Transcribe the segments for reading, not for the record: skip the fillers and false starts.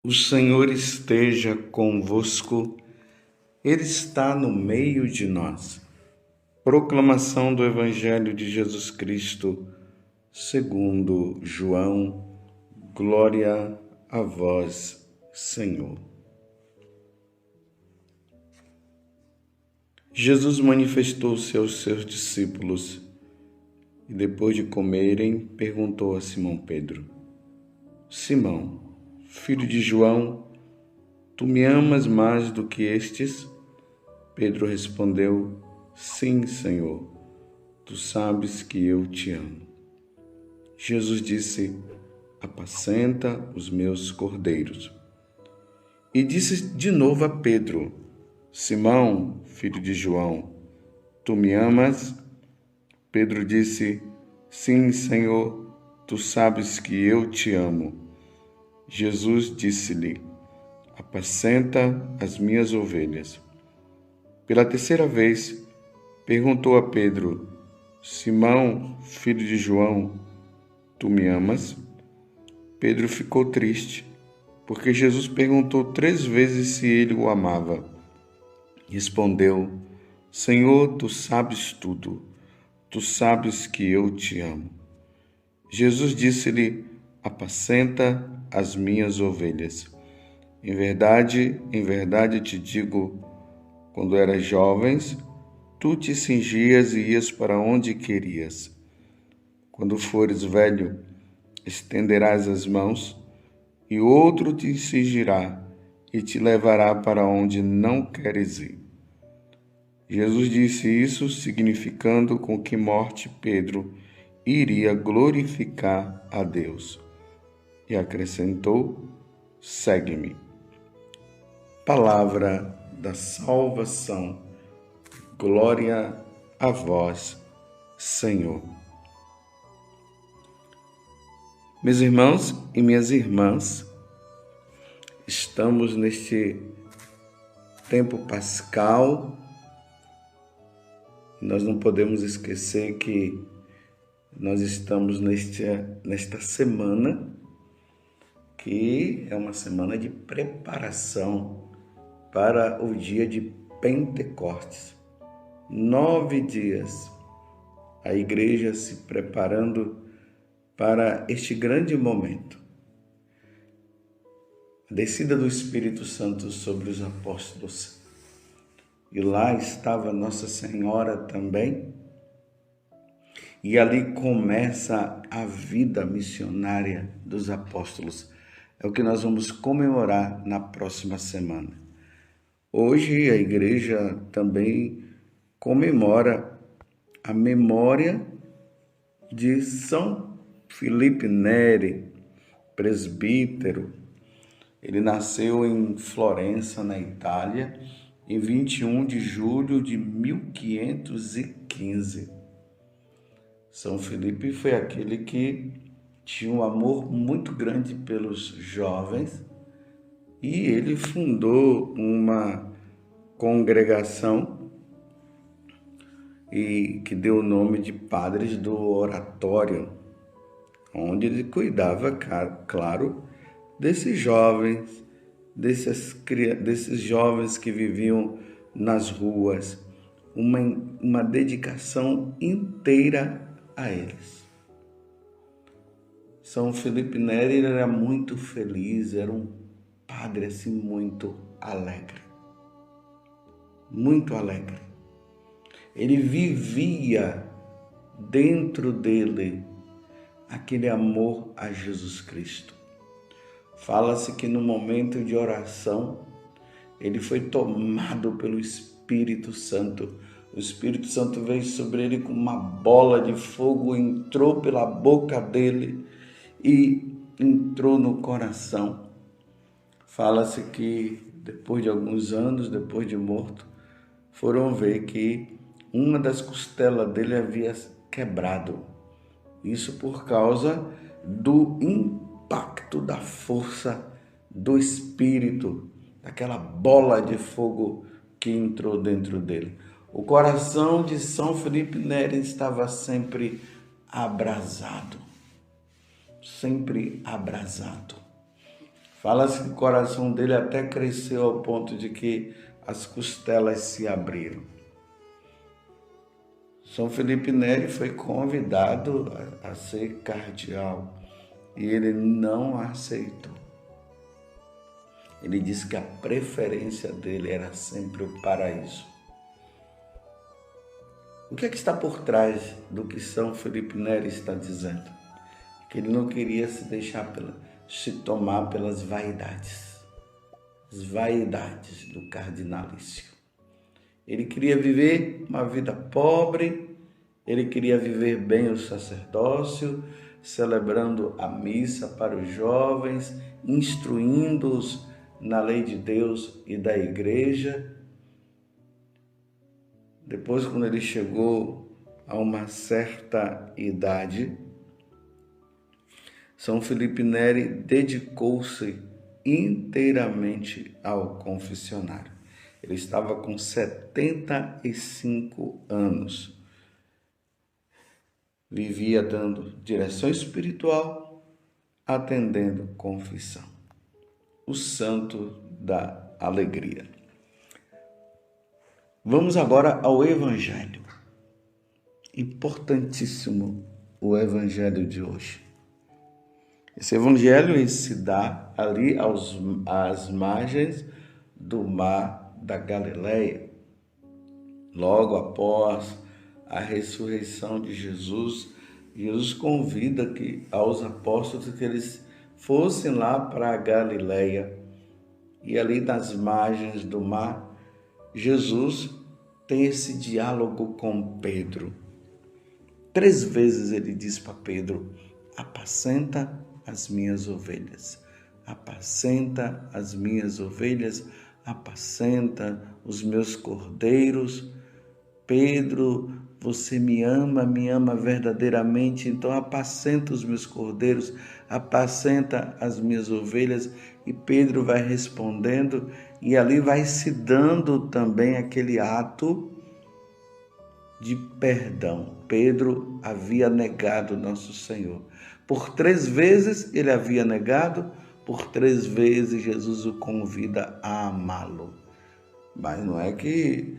O Senhor esteja convosco, Ele está no meio de nós. Proclamação do Evangelho de Jesus Cristo, segundo João. Glória a vós, Senhor. Jesus manifestou-se aos seus discípulos e, depois de comerem, perguntou a Simão Pedro: Simão, filho de João, tu me amas mais do que estes? Pedro respondeu: Sim, Senhor, tu sabes que eu te amo. Jesus disse: Apacenta os meus cordeiros. E disse de novo a Pedro: Simão, filho de João, tu me amas? Pedro disse: Sim, Senhor, tu sabes que eu te amo. Jesus disse-lhe: Apacenta as minhas ovelhas. Pela terceira vez, perguntou a Pedro: Simão, filho de João, tu me amas? Pedro ficou triste, porque Jesus perguntou 3 vezes se ele o amava. Respondeu: Senhor, tu sabes tudo. Tu sabes que eu te amo. Jesus disse-lhe: Apacenta as minhas ovelhas. Em verdade te digo, quando eras jovens, tu te cingias e ias para onde querias. Quando fores velho, estenderás as mãos, e outro te cingirá e te levará para onde não queres ir. Jesus disse isso, significando com que morte Pedro iria glorificar a Deus. E acrescentou: Segue-me. Palavra da salvação. Glória a vós, Senhor. Meus irmãos e minhas irmãs, estamos neste tempo pascal. Nós não podemos esquecer que nós estamos nesta semana, que é uma semana de preparação para o dia de Pentecostes. 9 dias, a igreja se preparando para este grande momento. A descida do Espírito Santo sobre os apóstolos. E lá estava Nossa Senhora também. E ali começa a vida missionária dos apóstolos. É o que nós vamos comemorar na próxima semana. Hoje a igreja também comemora a memória de São Filipe Neri, presbítero. Ele nasceu em Florença, na Itália, em 21 de julho de 1515. São Filipe foi aquele que tinha um amor muito grande pelos jovens e ele fundou uma congregação e que deu o nome de Padres do Oratório, onde ele cuidava, claro, desses jovens, desses jovens que viviam nas ruas, uma dedicação inteira a eles. São Filipe Neri era muito feliz, era um padre assim muito alegre. Muito alegre. Ele vivia dentro dele aquele amor a Jesus Cristo. Fala-se que no momento de oração, ele foi tomado pelo Espírito Santo. O Espírito Santo veio sobre ele com uma bola de fogo, entrou pela boca dele e entrou no coração. Fala-se que depois de alguns anos, depois de morto, foram ver que uma das costelas dele havia quebrado. Isso por causa do impacto da força do Espírito, daquela bola de fogo que entrou dentro dele. O coração de São Filipe Neri estava sempre abrasado, sempre abrasado. Fala-se que o coração dele até cresceu ao ponto de que as costelas se abriram. São Felipe Neri foi convidado a ser cardeal e ele não aceitou. Ele disse que a preferência dele era sempre o paraíso. O que é que está por trás do que São Felipe Neri está dizendo? Que ele não queria se deixar se tomar pelas vaidades, as vaidades do cardinalício. Ele queria viver uma vida pobre, ele queria viver bem o sacerdócio, celebrando a missa para os jovens, instruindo-os na lei de Deus e da igreja. Depois, quando ele chegou a uma certa idade, São Felipe Neri dedicou-se inteiramente ao confessionário. Ele estava com 75 anos. Vivia dando direção espiritual, atendendo confissão. O santo da alegria. Vamos agora ao Evangelho. Importantíssimo o Evangelho de hoje. Esse Evangelho se dá ali às margens do mar da Galileia, logo após a ressurreição de Jesus. Jesus convida aos apóstolos que eles fossem lá para a Galileia, e ali nas margens do mar, Jesus tem esse diálogo com Pedro. 3 vezes ele diz para Pedro: apacenta as minhas ovelhas, apacenta as minhas ovelhas, apacenta os meus cordeiros. Pedro, você me ama verdadeiramente, então apacenta os meus cordeiros, apacenta as minhas ovelhas. E Pedro vai respondendo, e ali vai se dando também aquele ato de perdão. Pedro havia negado nosso Senhor. Por 3 vezes ele havia negado, por 3 vezes Jesus o convida a amá-lo. Mas não é que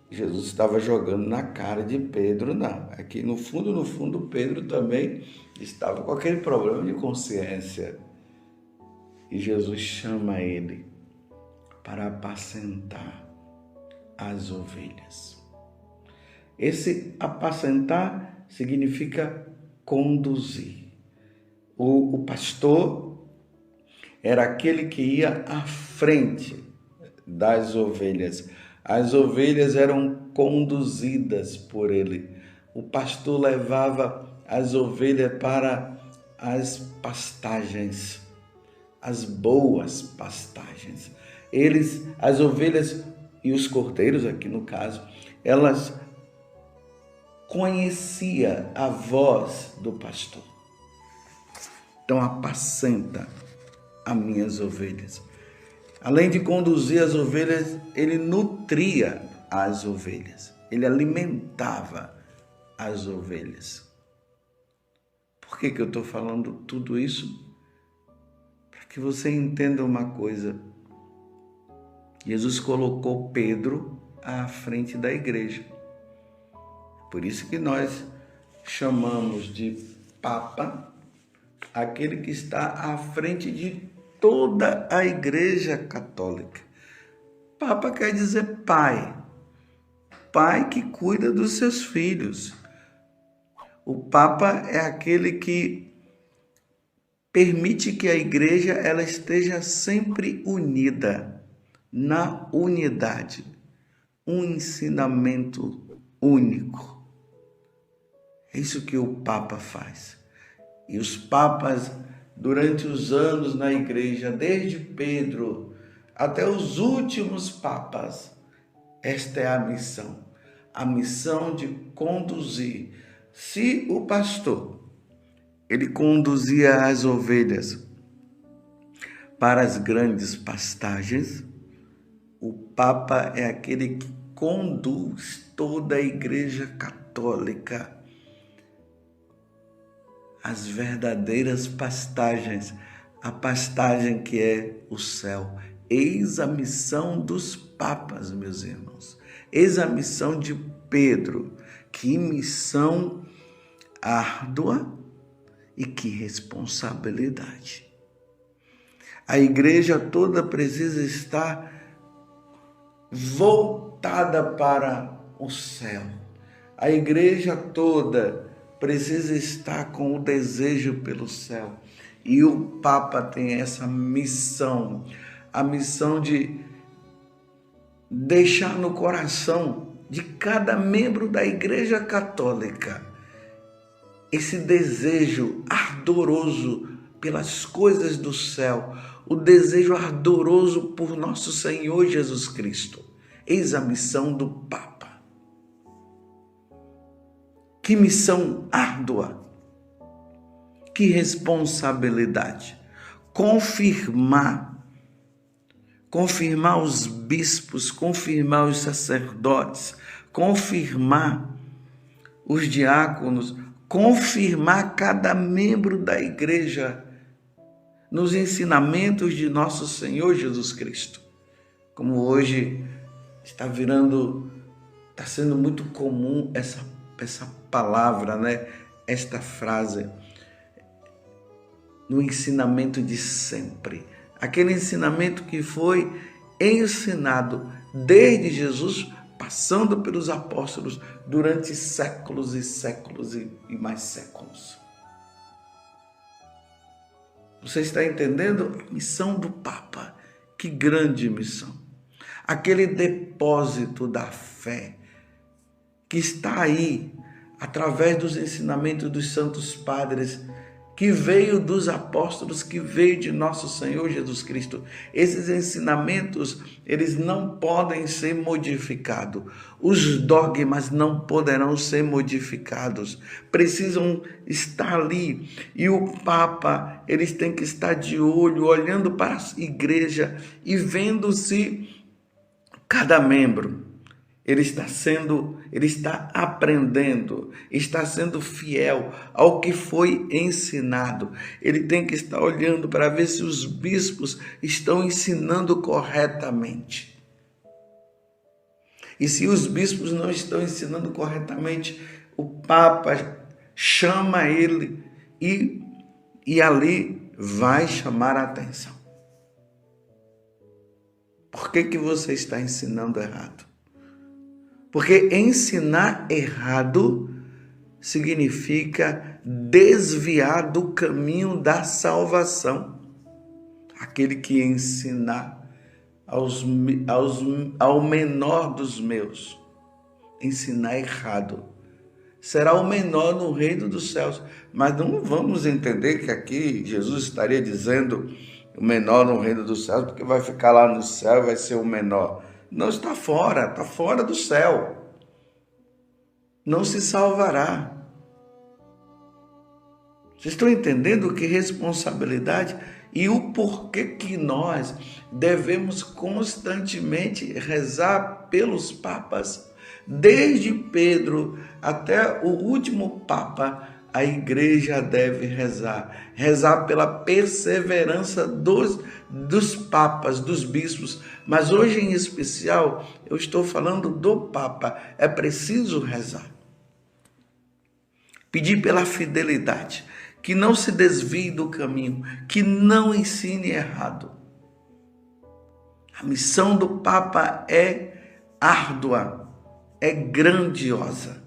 Jesus estava jogando na cara de Pedro, não. É que no fundo, Pedro também estava com aquele problema de consciência. E Jesus chama ele para apacentar as ovelhas. Esse apacentar significa conduzir. O pastor era aquele que ia à frente das ovelhas. As ovelhas eram conduzidas por ele. O pastor levava as ovelhas para as pastagens, as boas pastagens. As ovelhas e os cordeiros, aqui no caso, elas conheciam a voz do pastor. Então, apacenta as minhas ovelhas. Além de conduzir as ovelhas, ele nutria as ovelhas. Ele alimentava as ovelhas. Por que eu estou falando tudo isso? Para que você entenda uma coisa. Jesus colocou Pedro à frente da igreja. Por isso que nós chamamos de Papa aquele que está à frente de toda a Igreja Católica. Papa quer dizer pai. Pai que cuida dos seus filhos. O Papa é aquele que permite que a igreja ela esteja sempre unida, na unidade. Um ensinamento único. É isso que o Papa faz. E os papas, durante os anos na igreja, desde Pedro até os últimos papas, esta é a missão de conduzir. Se o pastor, ele conduzia as ovelhas para as grandes pastagens, o Papa é aquele que conduz toda a Igreja Católica as verdadeiras pastagens, a pastagem que é o céu. Eis a missão dos papas, meus irmãos. Eis a missão de Pedro. Que missão árdua e que responsabilidade. A igreja toda precisa estar voltada para o céu. A igreja toda precisa estar com o desejo pelo céu. E o Papa tem essa missão, a missão de deixar no coração de cada membro da Igreja Católica esse desejo ardoroso pelas coisas do céu, o desejo ardoroso por nosso Senhor Jesus Cristo. Eis a missão do Papa. Que missão árdua, que responsabilidade. Confirmar os bispos, confirmar os sacerdotes, confirmar os diáconos, confirmar cada membro da igreja nos ensinamentos de nosso Senhor Jesus Cristo. Como hoje está sendo muito comum essa palavra, né? Esta frase, no ensinamento de sempre. Aquele ensinamento que foi ensinado desde Jesus, passando pelos apóstolos durante séculos e séculos e mais séculos. Você está entendendo a missão do Papa? Que grande missão! Aquele depósito da fé que está aí, através dos ensinamentos dos santos padres, que veio dos apóstolos, que veio de nosso Senhor Jesus Cristo. Esses ensinamentos, eles não podem ser modificados. Os dogmas não poderão ser modificados. Precisam estar ali. E o Papa, eles têm que estar de olho, olhando para a igreja e vendo se cada membro ele está aprendendo, está sendo fiel ao que foi ensinado. Ele tem que estar olhando para ver se os bispos estão ensinando corretamente. E se os bispos não estão ensinando corretamente, o Papa chama ele e ali vai chamar a atenção. Por que você está ensinando errado? Porque ensinar errado significa desviar do caminho da salvação. Aquele que ensinar ao menor dos meus, ensinar errado, será o menor no reino dos céus. Mas não vamos entender que aqui Jesus estaria dizendo o menor no reino dos céus, porque vai ficar lá no céu e vai ser o menor. Não, está fora do céu. Não se salvará. Vocês estão entendendo que responsabilidade e o porquê que nós devemos constantemente rezar pelos papas? Desde Pedro até o último papa, a igreja deve rezar pela perseverança dos papas, dos bispos, mas hoje em especial eu estou falando do Papa. É preciso rezar, pedir pela fidelidade, que não se desvie do caminho, que não ensine errado. A missão do Papa é árdua, é grandiosa.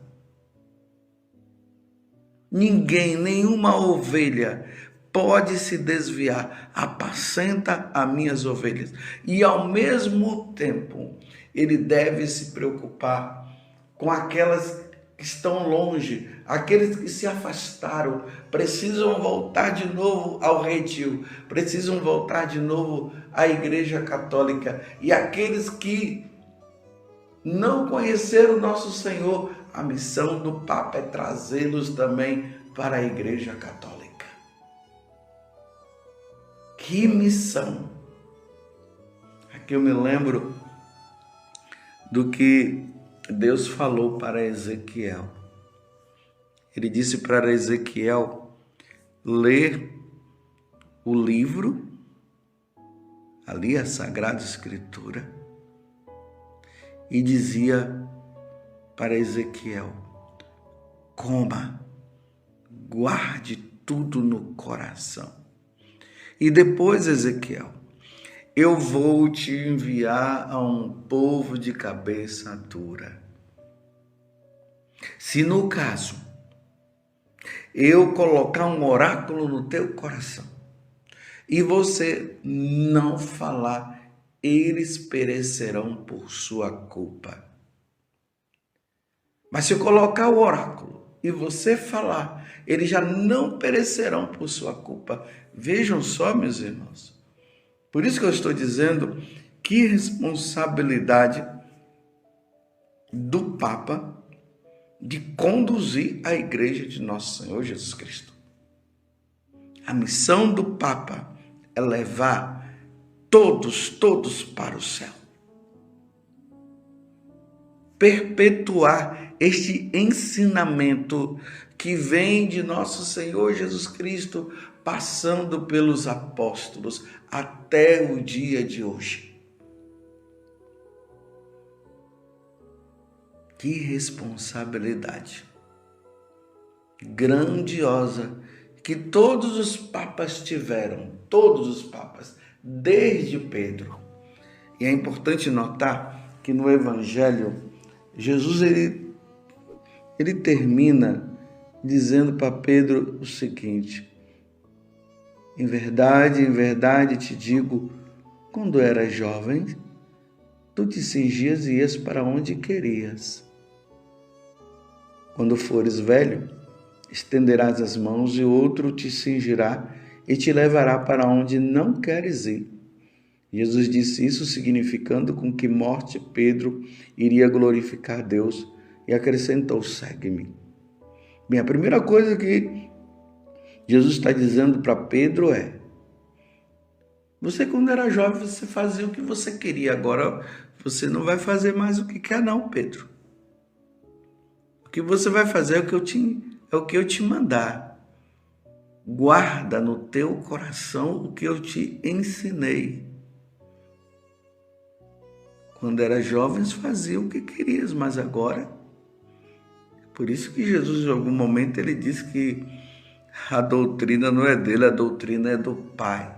Ninguém, nenhuma ovelha pode se desviar. Apacenta as minhas ovelhas. E ao mesmo tempo, ele deve se preocupar com aquelas que estão longe, aqueles que se afastaram, precisam voltar de novo ao retiro, precisam voltar de novo à Igreja Católica. E aqueles que não conheceram nosso Senhor, a missão do Papa é trazê-los também para a Igreja Católica. Que missão! Aqui eu me lembro do que Deus falou para Ezequiel. Ele disse para Ezequiel ler o livro, ali a Sagrada Escritura, e dizia para Ezequiel: coma, guarde tudo no coração. E depois, Ezequiel, eu vou te enviar a um povo de cabeça dura. Se no caso eu colocar um oráculo no teu coração e você não falar, eles perecerão por sua culpa. Mas se eu colocar o oráculo e você falar, eles já não perecerão por sua culpa. Vejam só, meus irmãos. Por isso que eu estou dizendo que responsabilidade do Papa de conduzir a igreja de nosso Senhor Jesus Cristo. A missão do Papa é levar todos para o céu. Perpetuar este ensinamento que vem de nosso Senhor Jesus Cristo, passando pelos apóstolos até o dia de hoje. Que responsabilidade grandiosa que todos os papas tiveram, todos os papas, desde Pedro. E é importante notar que no Evangelho, Jesus ele termina dizendo para Pedro o seguinte: em verdade te digo, quando eras jovem, tu te cingias e ias para onde querias. Quando fores velho, estenderás as mãos e outro te cingirá e te levará para onde não queres ir. Jesus disse isso significando com que morte Pedro iria glorificar Deus e acrescentou: segue-me. Bem, a primeira coisa que Jesus está dizendo para Pedro é: você quando era jovem, você fazia o que você queria, agora você não vai fazer mais o que quer não, Pedro. O que você vai fazer é o que eu te mandar. Guarda no teu coração o que eu te ensinei. Quando era jovem, fazia o que querias, mas agora... Por isso que Jesus, em algum momento, ele disse que a doutrina não é dele, a doutrina é do Pai.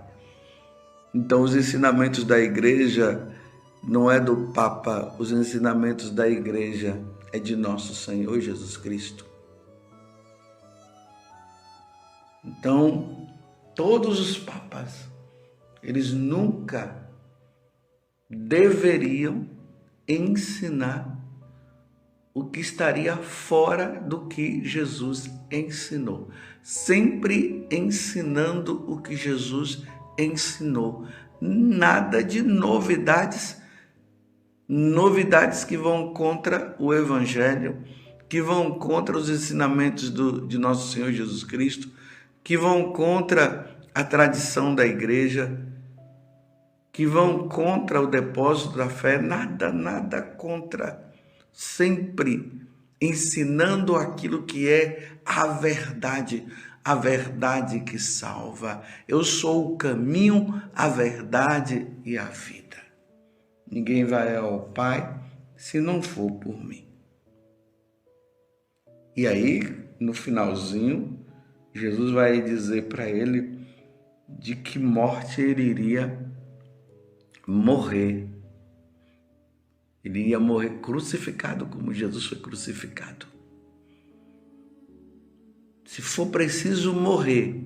Então, os ensinamentos da igreja não é do Papa, os ensinamentos da igreja é de nosso Senhor Jesus Cristo. Então, todos os papas, eles nunca deveriam ensinar o que estaria fora do que Jesus ensinou. Sempre ensinando o que Jesus ensinou. Nada de novidades que vão contra o Evangelho, que vão contra os ensinamentos de nosso Senhor Jesus Cristo, que vão contra a tradição da igreja, que vão contra o depósito da fé, nada contra. Sempre ensinando aquilo que é a verdade que salva. Eu sou o caminho, a verdade e a vida. Ninguém vai ao Pai se não for por mim. E aí, no finalzinho, Jesus vai dizer para ele de que morte ele iria morrer. Ele ia morrer crucificado como Jesus foi crucificado. Se for preciso morrer,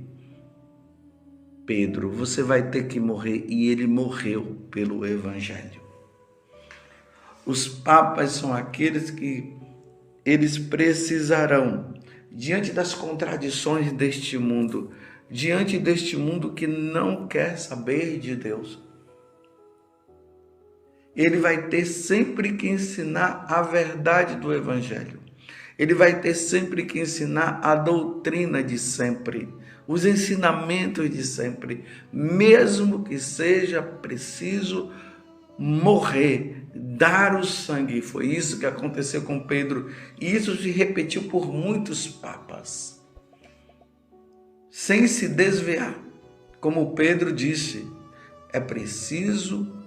Pedro, você vai ter que morrer. E ele morreu pelo Evangelho. Os papas são aqueles que eles precisarão, diante das contradições deste mundo, diante deste mundo que não quer saber de Deus, ele vai ter sempre que ensinar a verdade do Evangelho. Ele vai ter sempre que ensinar a doutrina de sempre, os ensinamentos de sempre, mesmo que seja preciso morrer, dar o sangue. Foi isso que aconteceu com Pedro, e isso se repetiu por muitos papas. sem se desviar. Como Pedro disse, é preciso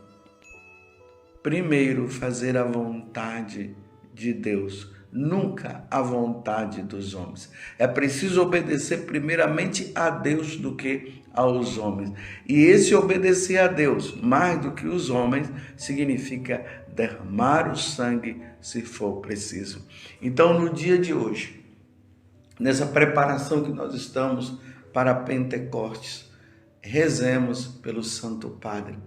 primeiro fazer a vontade de Deus, nunca a vontade dos homens. É preciso obedecer primeiramente a Deus do que aos homens. E esse obedecer a Deus, mais do que os homens, significa derramar o sangue se for preciso. Então, no dia de hoje, nessa preparação que nós estamos para Pentecostes, rezemos pelo Santo Padre.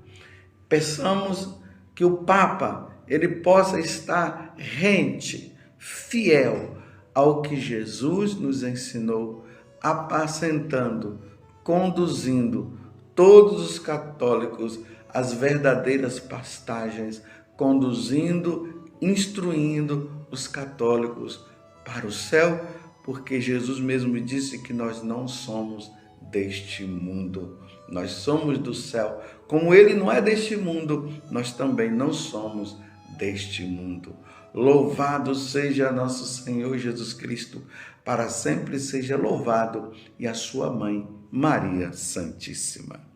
Peçamos que o Papa ele possa estar rente, fiel ao que Jesus nos ensinou, apacentando, conduzindo todos os católicos às verdadeiras pastagens, conduzindo, instruindo os católicos para o céu, porque Jesus mesmo disse que nós não somos deste mundo, nós somos do céu. Como ele não é deste mundo, nós também não somos deste mundo. Louvado seja nosso Senhor Jesus Cristo, para sempre seja louvado, e a sua mãe, Maria Santíssima.